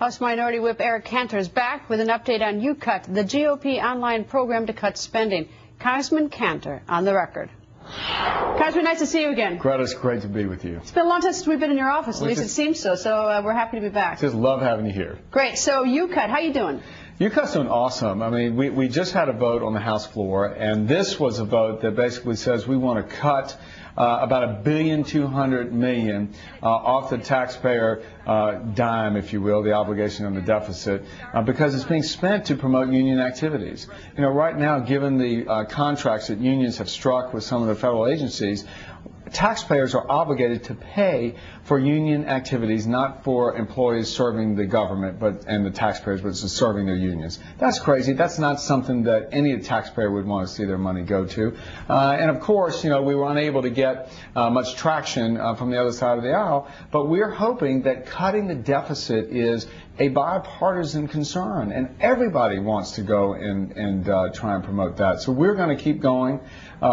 House Minority Whip Eric Cantor is back with an update on YouCut, the GOP online program to cut spending. Congressman Cantor on the record. Congressman, nice to see you again. Greta, it's great to be with you. It's been a long time since we've been in your office, at least it seems so, we're happy to be back. Just love having you here. Great. So YouCut, how you doing? YouCut's doing awesome. I mean, we just had a vote on the House floor, and this was a vote that basically says we want to cut about $1.2 billion off the taxpayer dime, if you will, the obligation on the deficit, because it's being spent to promote union activities. You know, right now, given the contracts that unions have struck with some of the federal agencies, taxpayers are obligated to pay for union activities, not for employees serving the government and the taxpayers, but just serving their unions. That's crazy. That's not something that any taxpayer would want to see their money go to. And of course, you know, we were unable to get much traction from the other side of the aisle, but we're hoping that cutting the deficit is a bipartisan concern, and everybody wants to go and try and promote that. So we're going to keep going.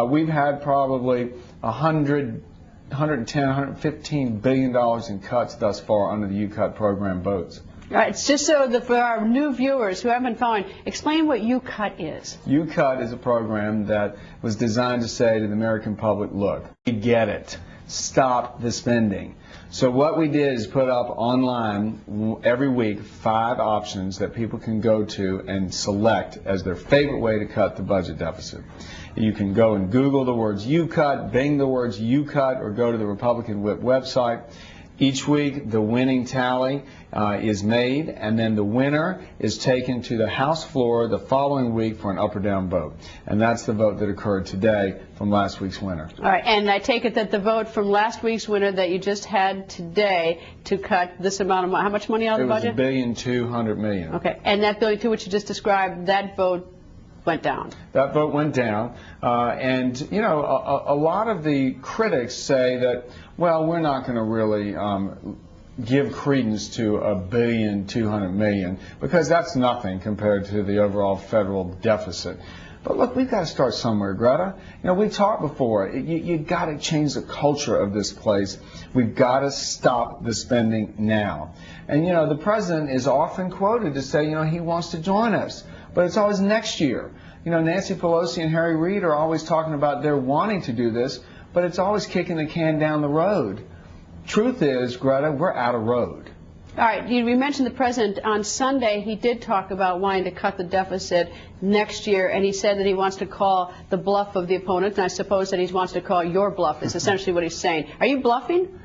We've had probably $110, $115 billion in cuts thus far under the YouCut program votes. All right, it's just so that for our new viewers who haven't been following, explain what YouCut is. YouCut is a program that was designed to say to the American public, look, we get it. Stop the spending. So what we did is put up online every week 5 options that people can go to and select as their favorite way to cut the budget deficit. You can go and Google the words YouCut, Bing the words YouCut, or go to the Republican Whip website. Each week the winning tally is made, and then the winner is taken to the House floor the following week for an up or down vote. And that's the vote that occurred today from last week's winner. All right, and I take it that the vote from last week's winner that you just had today to cut this amount of money, how much money out of the budget? It was $1.2 billion. Okay, and that $1.2 billion which you just described, that vote went down. That vote went down, and you know, a lot of the critics say that, well, we're not going to really give credence to $1.2 billion because that's nothing compared to the overall federal deficit. But look, we've got to start somewhere, Greta. You know, we talked before. You've got to change the culture of this place. We've got to stop the spending now. And you know, the president is often quoted to say, you know, he wants to join us. But it's always next year. You know, Nancy Pelosi and Harry Reid are always talking about they're wanting to do this, but it's always kicking the can down the road. Truth is, Greta, we're out of road. All right, you mentioned the president on Sunday. He did talk about wanting to cut the deficit next year, and he said that he wants to call the bluff of the opponent, and I suppose that he wants to call your bluff is essentially what he's saying. Are you bluffing?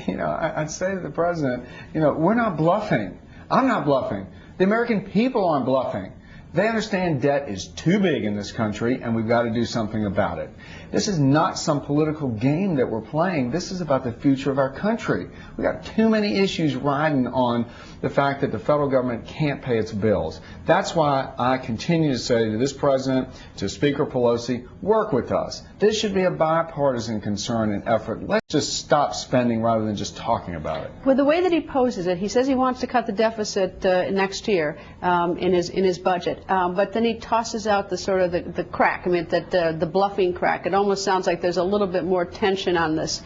You know, I'd say to the president, you know, we're not bluffing. I'm not bluffing. The American people aren't bluffing. They understand debt is too big in this country, and we've got to do something about it. This is not some political game that we're playing. This is about the future of our country. We've got too many issues riding on the fact that the federal government can't pay its bills. That's why I continue to say to this president, to Speaker Pelosi, work with us. This should be a bipartisan concern and effort. Let's just stop spending rather than just talking about it. Well, the way that he poses it, he says he wants to cut the deficit next year in his budget. But then he tosses out the sort of the crack, I mean, the bluffing crack. It almost sounds like there's a little bit more tension on this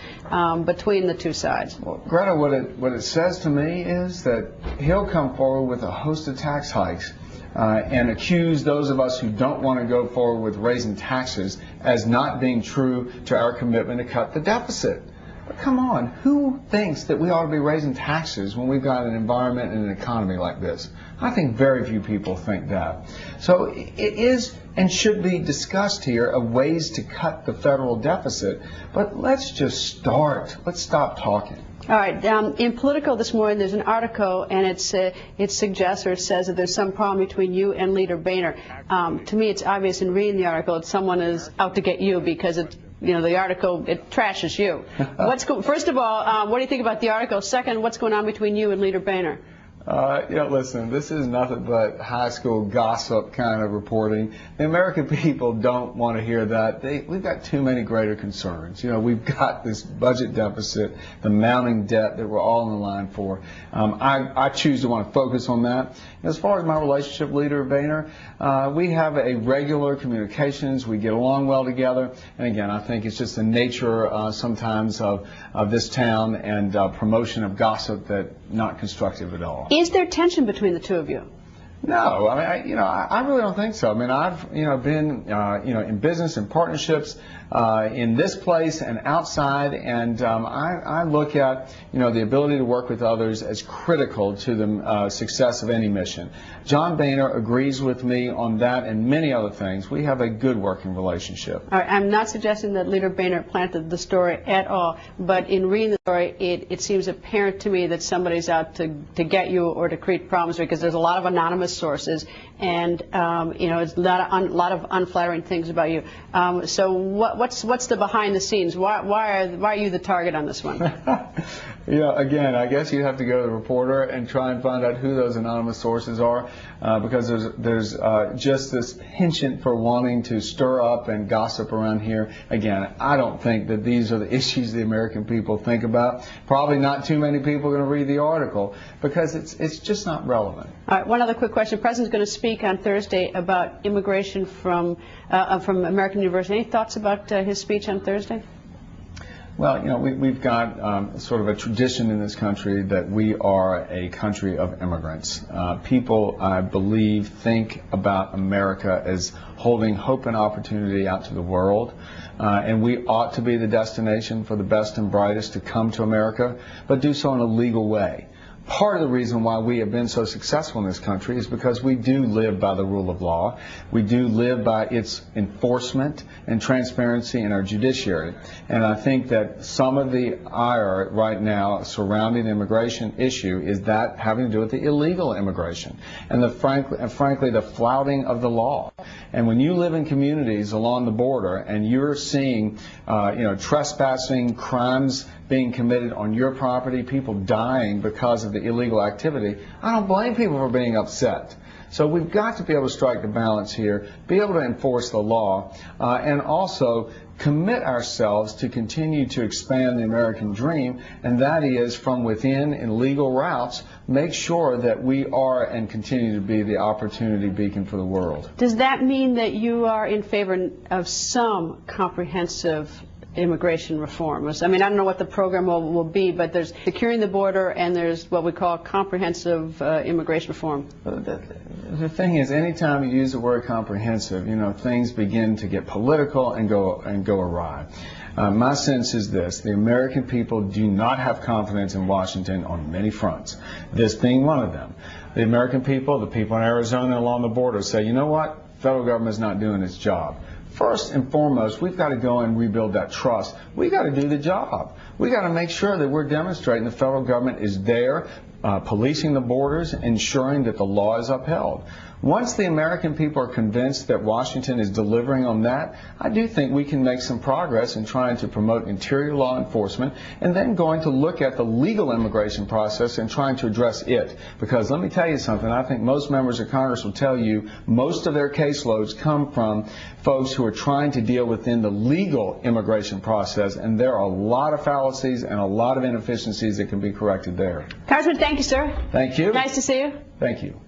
between the two sides. Well, Greta, what it says to me is that he'll come forward with a host of tax hikes and accuse those of us who don't want to go forward with raising taxes as not being true to our commitment to cut the deficit. But come on, who thinks that we ought to be raising taxes when we've got an environment and an economy like this? I think very few people think that. So it is and should be discussed here of ways to cut the federal deficit. But let's just start. Let's stop talking. All right. In Politico this morning, there's an article, and it suggests or it says that there's some problem between you and Leader Boehner. To me, it's obvious in reading the article that someone is out to get you because it's, you know, the article, it trashes you. First of all, what do you think about the article? Second, what's going on between you and Leader Boehner? You know, listen, this is nothing but high school gossip kind of reporting. The American people don't want to hear that. We've got too many greater concerns. You know, we've got this budget deficit, the mounting debt that we're all in line for. I choose to want to focus on that. As far as my relationship with Leader Boehner, we have a regular communications. We get along well together. And again, I think it's just the nature sometimes of this town and promotion of gossip that not constructive at all. Is there tension between the two of you? No, I mean, I really don't think so. I mean, I've, been, in business and partnerships in this place and outside, and I look at, the ability to work with others as critical to the success of any mission. John Boehner agrees with me on that and many other things. We have a good working relationship. All right, I'm not suggesting that Leader Boehner planted the story at all, but in reading the story, it seems apparent to me that somebody's out to get you or to create problems, because there's a lot of anonymous sources, and it's a lot of unflattering things about you. So what's the behind the scenes? Why are you the target on this one? Again, I guess you have to go to the reporter and try and find out who those anonymous sources are, because there's just this penchant for wanting to stir up and gossip around here. Again, I don't think that these are the issues the American people think about. Probably not too many people are going to read the article, because it's just not relevant. All right, one other quick question. The President's going to speak on Thursday about immigration from American University. Any thoughts about his speech on Thursday? Well, we've got sort of a tradition in this country that we are a country of immigrants. People, I believe, think about America as holding hope and opportunity out to the world. And we ought to be the destination for the best and brightest to come to America, but do so in a legal way. Part of the reason why we have been so successful in this country is because we do live by the rule of law. We do live by its enforcement and transparency in our judiciary. And I think that some of the ire right now surrounding the immigration issue is that having to do with the illegal immigration and frankly the flouting of the law. And when you live in communities along the border and you're seeing trespassing, crimes being committed on your property, people dying because of the illegal activity, I don't blame people for being upset. So we've got to be able to strike the balance here, be able to enforce the law, and also commit ourselves to continue to expand the American dream, and that is from within in legal routes, make sure that we are and continue to be the opportunity beacon for the world. Does that mean that you are in favor of some comprehensive immigration reform? I mean, I don't know what the program will be, but there's securing the border and there's what we call comprehensive immigration reform. The thing is, anytime you use the word comprehensive, things begin to get political and go awry. My sense is this: the American people do not have confidence in Washington on many fronts, this being one of them. The American people, the people in Arizona along the border, say, you know what, federal government is not doing its job. First and foremost, we've got to go and rebuild that trust. We've got to do the job. We've got to make sure that we're demonstrating the federal government is there, policing the borders, ensuring that the law is upheld. Once the American people are convinced that Washington is delivering on that, I do think we can make some progress in trying to promote interior law enforcement and then going to look at the legal immigration process and trying to address it. Because let me tell you something, I think most members of Congress will tell you most of their caseloads come from folks who are trying to deal within the legal immigration process, and there are a lot of fallacies and a lot of inefficiencies that can be corrected there. Congressman, thank you, sir. Thank you. Nice to see you. Thank you.